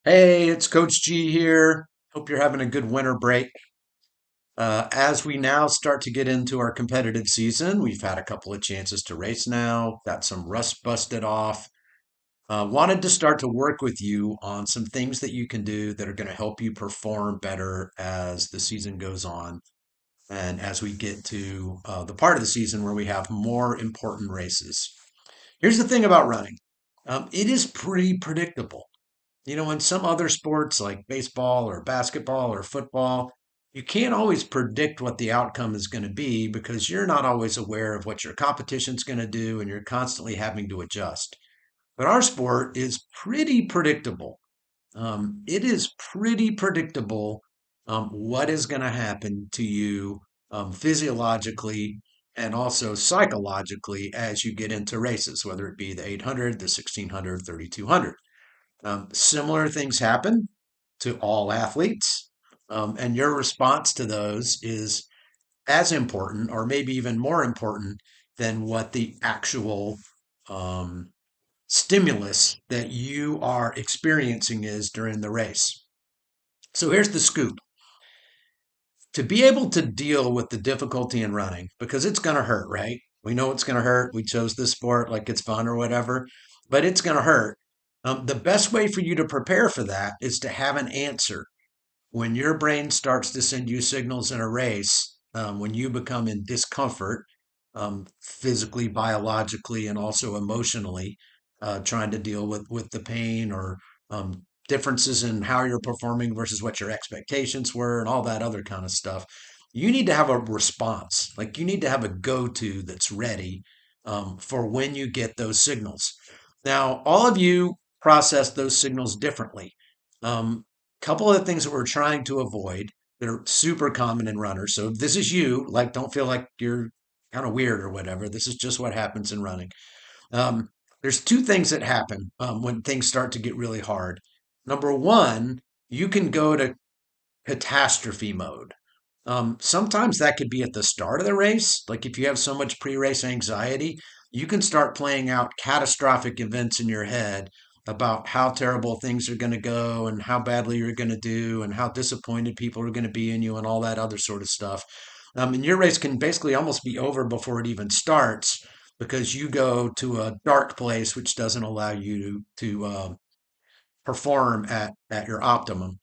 Hey, it's Coach G here. Hope you're having a good winter break. As we now start to get into our competitive season, we've had a couple of chances to race now, got some rust busted off. Wanted to start to work with you on some things that you can do that are going to help you perform better as the season goes on and as we get to the part of the season where we have more important races. Here's the thing about running. It is pretty predictable. In some other sports like baseball or basketball or football, you can't always predict what the outcome is going to be because you're not always aware of what your competition's going to do and you're constantly having to adjust. But our sport is pretty predictable. It is pretty predictable what is going to happen to you physiologically and also psychologically as you get into races, whether it be the 800, the 1600, 3200. Similar things happen to all athletes, and your response to those is as important, or maybe even more important, than what the actual um, stimulus that you are experiencing is during the race. So here's the scoop. To be able to deal with the difficulty in running, because it's going to hurt, right? We know it's going to hurt. We chose this sport like it's fun or whatever, but it's going to hurt. The best way for you to prepare for that is to have an answer. When your brain starts to send you signals in a race, when you become in discomfort, physically, biologically, and also emotionally, trying to deal with the pain or differences in how you're performing versus what your expectations were, and all that other kind of stuff. You need to have a response. Like you need to have a go-to that's ready for when you get those signals. Now, all of you process those signals differently. Couple of the things that we're trying to avoid that are super common in runners. So if this is you, like, don't feel like you're kind of weird or whatever. This is just what happens in running. Um, there's two things that happen when things start to get really hard. Number one, you can go to catastrophe mode. Sometimes that could be at the start of the race. Like if you have so much pre-race anxiety, you can start playing out catastrophic events in your head about how terrible things are going to go and how badly you're going to do and how disappointed people are going to be in you and all that other sort of stuff. And your race can basically almost be over before it even starts because you go to a dark place which doesn't allow you to perform at your optimum.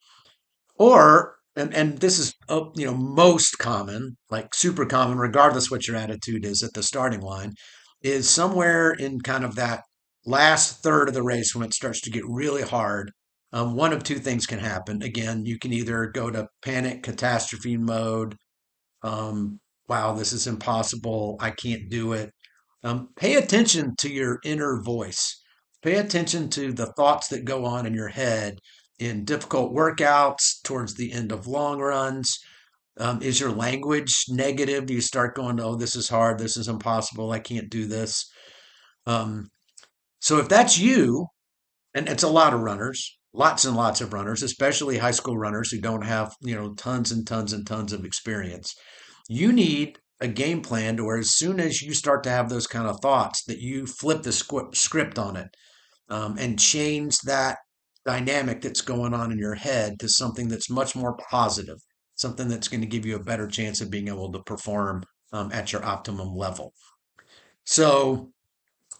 Or and this is most common, like super common, regardless what your attitude is at the starting line, is somewhere in kind of that last third of the race when it starts to get really hard. One of two things can happen. Again, you can either go to panic catastrophe mode. Wow, this is impossible. I can't do it. Pay attention to your inner voice. Pay attention to the thoughts that go on in your head in difficult workouts, towards the end of long runs. Is your language negative? Do you start going, oh, this is hard. This is impossible. I can't do this. Um, so if that's you, and it's a lot of runners, lots and lots of runners, especially high school runners who don't have, tons and tons and tons of experience. You need a game plan to where as soon as you start to have those kind of thoughts, that you flip the script on it and change that dynamic that's going on in your head to something that's much more positive, something that's going to give you a better chance of being able to perform at your optimum level. So,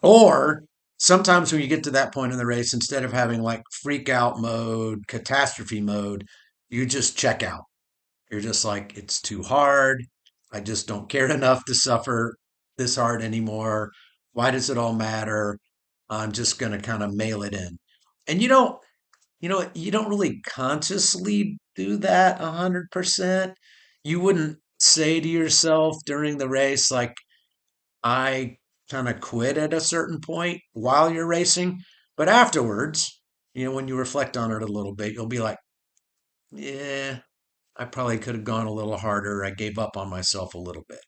or sometimes when you get to that point in the race, instead of having like freak out mode, catastrophe mode, you just check out. You're just like, it's too hard. I just don't care enough to suffer this hard anymore. Why does it all matter? I'm just going to kind of mail it in. And you don't really consciously do that 100%. You wouldn't say to yourself during the race, like, I kind of quit at a certain point while you're racing. But afterwards, when you reflect on it a little bit, you'll be like, yeah, I probably could have gone a little harder. I gave up on myself a little bit.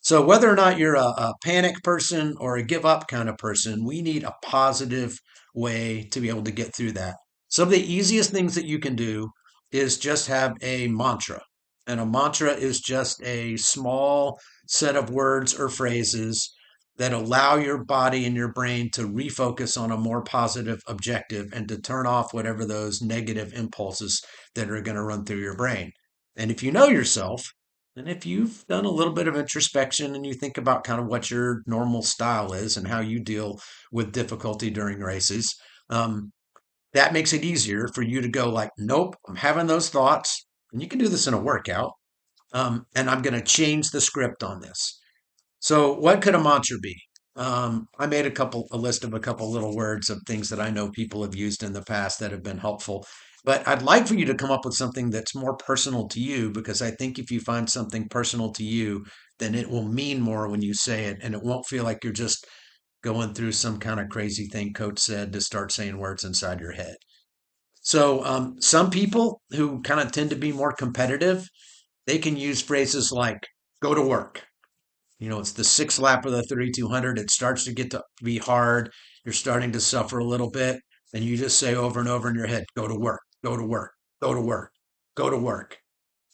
So, whether or not you're a panic person or a give up kind of person, we need a positive way to be able to get through that. Some of the easiest things that you can do is just have a mantra. And a mantra is just a small set of words or phrases that allow your body and your brain to refocus on a more positive objective and to turn off whatever those negative impulses that are going to run through your brain. And if you know yourself, and if you've done a little bit of introspection and you think about kind of what your normal style is and how you deal with difficulty during races, um, that makes it easier for you to go like, nope, I'm having those thoughts. And you can do this in a workout. And I'm going to change the script on this. So, what could a mantra be? I made a list of a couple little words of things that I know people have used in the past that have been helpful. But I'd like for you to come up with something that's more personal to you because I think if you find something personal to you, then it will mean more when you say it and it won't feel like you're just going through some kind of crazy thing coach said to start saying words inside your head. So, some people who kind of tend to be more competitive, they can use phrases like go to work. It's the sixth lap of the 3,200. It starts to get to be hard. You're starting to suffer a little bit. And you just say over and over in your head, go to work, go to work, go to work, go to work.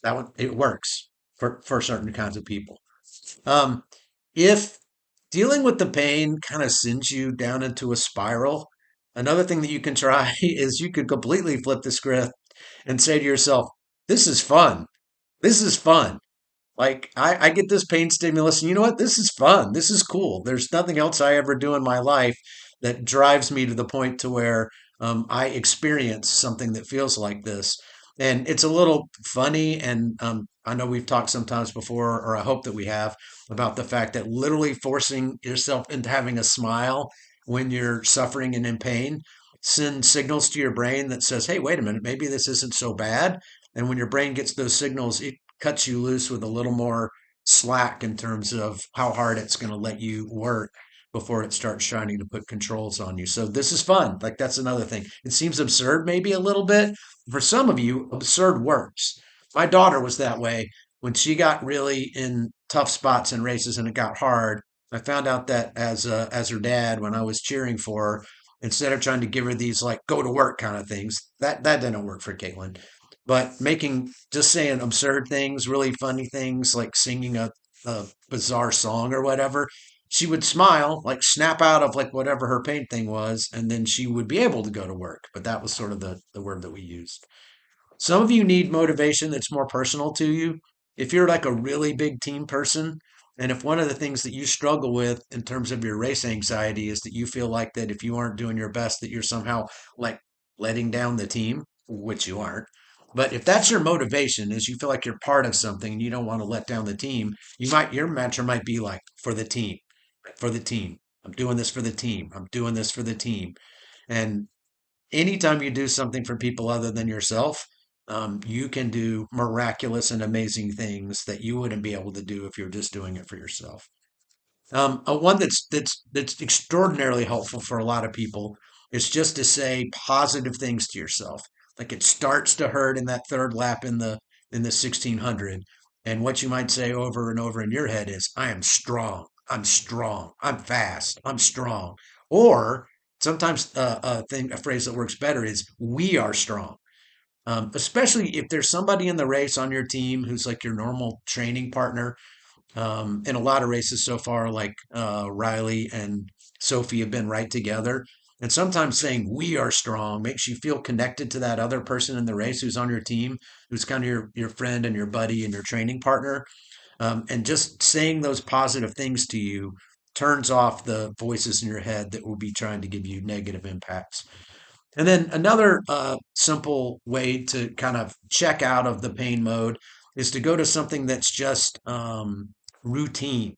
That one, it works for certain kinds of people. Um, if dealing with the pain kind of sends you down into a spiral, another thing that you can try is you could completely flip the script and say to yourself, this is fun. This is fun. Like I get this pain stimulus, and you know what? This is fun. This is cool. There's nothing else I ever do in my life that drives me to the point to where I experience something that feels like this. And it's a little funny, and I know we've talked sometimes before, or I hope that we have, about the fact that literally forcing yourself into having a smile when you're suffering and in pain sends signals to your brain that says, "Hey, wait a minute, maybe this isn't so bad." And when your brain gets those signals, it cuts you loose with a little more slack in terms of how hard it's going to let you work before it starts trying to put controls on you. So this is fun. Like that's another thing. It seems absurd maybe a little bit. For some of you, absurd works. My daughter was that way when she got really in tough spots in races and it got hard. I found out that as her dad, when I was cheering for her, instead of trying to give her these like go to work kind of things, that didn't work for Caitlin. But making just saying absurd things, really funny things like singing a bizarre song or whatever, she would smile, like snap out of like whatever her pain thing was, and then she would be able to go to work. But that was sort of the word that we used. Some of you need motivation that's more personal to you. If you're like a really big team person, and if one of the things that you struggle with in terms of your race anxiety is that you feel like that if you aren't doing your best, that you're somehow like letting down the team, which you aren't. But if that's your motivation, is you feel like you're part of something and you don't want to let down the team, your mantra might be like for the team, for the team. I'm doing this for the team. I'm doing this for the team. And anytime you do something for people other than yourself, you can do miraculous and amazing things that you wouldn't be able to do if you're just doing it for yourself. A one that's extraordinarily helpful for a lot of people is just to say positive things to yourself. Like it starts to hurt in that third lap in the 1600, and what you might say over and over in your head is, "I am strong. I'm strong. I'm fast. I'm strong." Or sometimes a phrase that works better is, "We are strong." Especially if there's somebody in the race on your team who's like your normal training partner in a lot of races so far, like Riley and Sophie have been right together. And sometimes saying we are strong makes you feel connected to that other person in the race who's on your team, who's kind of your friend and your buddy and your training partner. And just saying those positive things to you turns off the voices in your head that will be trying to give you negative impacts. And then another simple way to kind of check out of the pain mode is to go to something that's just routine.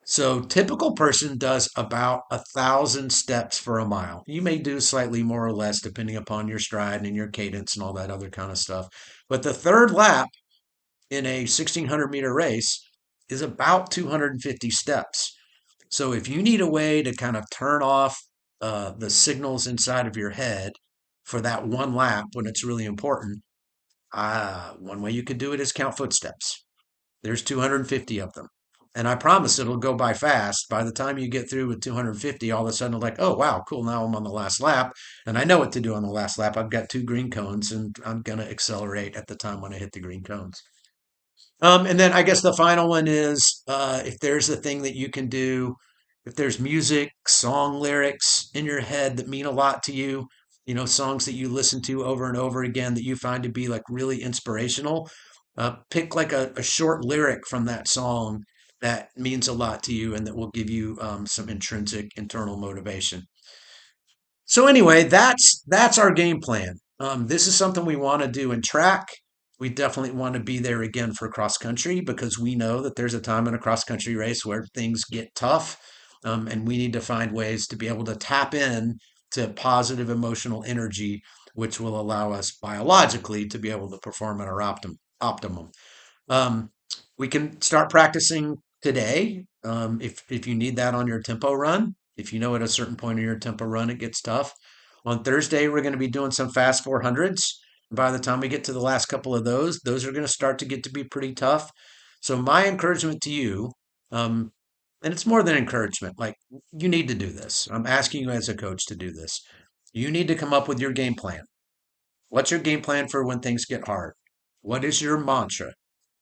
So typical person does about 1,000 steps for a mile. You may do slightly more or less depending upon your stride and your cadence and all that other kind of stuff. But the third lap in a 1,600-meter race is about 250 steps. So if you need a way to kind of turn off the signals inside of your head for that one lap when it's really important, one way you could do it is count footsteps. There's 250 of them. And I promise it'll go by fast. By the time you get through with 250, all of a sudden, like, oh, wow, cool. Now I'm on the last lap. And I know what to do on the last lap. I've got two green cones and I'm going to accelerate at the time when I hit the green cones. And then I guess the final one is if there's a thing that you can do. If there's music, song lyrics in your head that mean a lot to you, songs that you listen to over and over again that you find to be like really inspirational, pick like a short lyric from that song that means a lot to you and that will give you some intrinsic internal motivation. So anyway, that's our game plan. This is something we want to do in track. We definitely want to be there again for cross country because we know that there's a time in a cross country race where things get tough, and we need to find ways to be able to tap in to positive emotional energy, which will allow us biologically to be able to perform at our optimum. Um, we can start practicing today. If you need that on your tempo run, if you know at a certain point in your tempo run it gets tough. On Thursday, we're going to be doing some fast 400s. By the time we get to the last couple of those are going to start to get to be pretty tough. So my encouragement to you, um, and it's more than encouragement, like you need to do this. I'm asking you as a coach to do this. You need to come up with your game plan. What's your game plan for when things get hard? What is your mantra?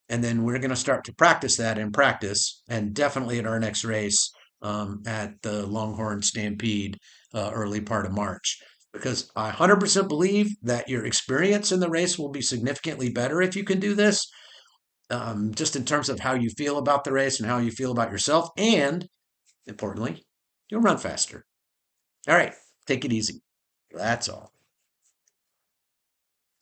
And then we're going to start to practice that in practice, and definitely at our next race at the Longhorn Stampede early part of March. Because I 100% believe that your experience in the race will be significantly better if you can do this, just in terms of how you feel about the race and how you feel about yourself. And importantly, you'll run faster. All right, take it easy. That's all.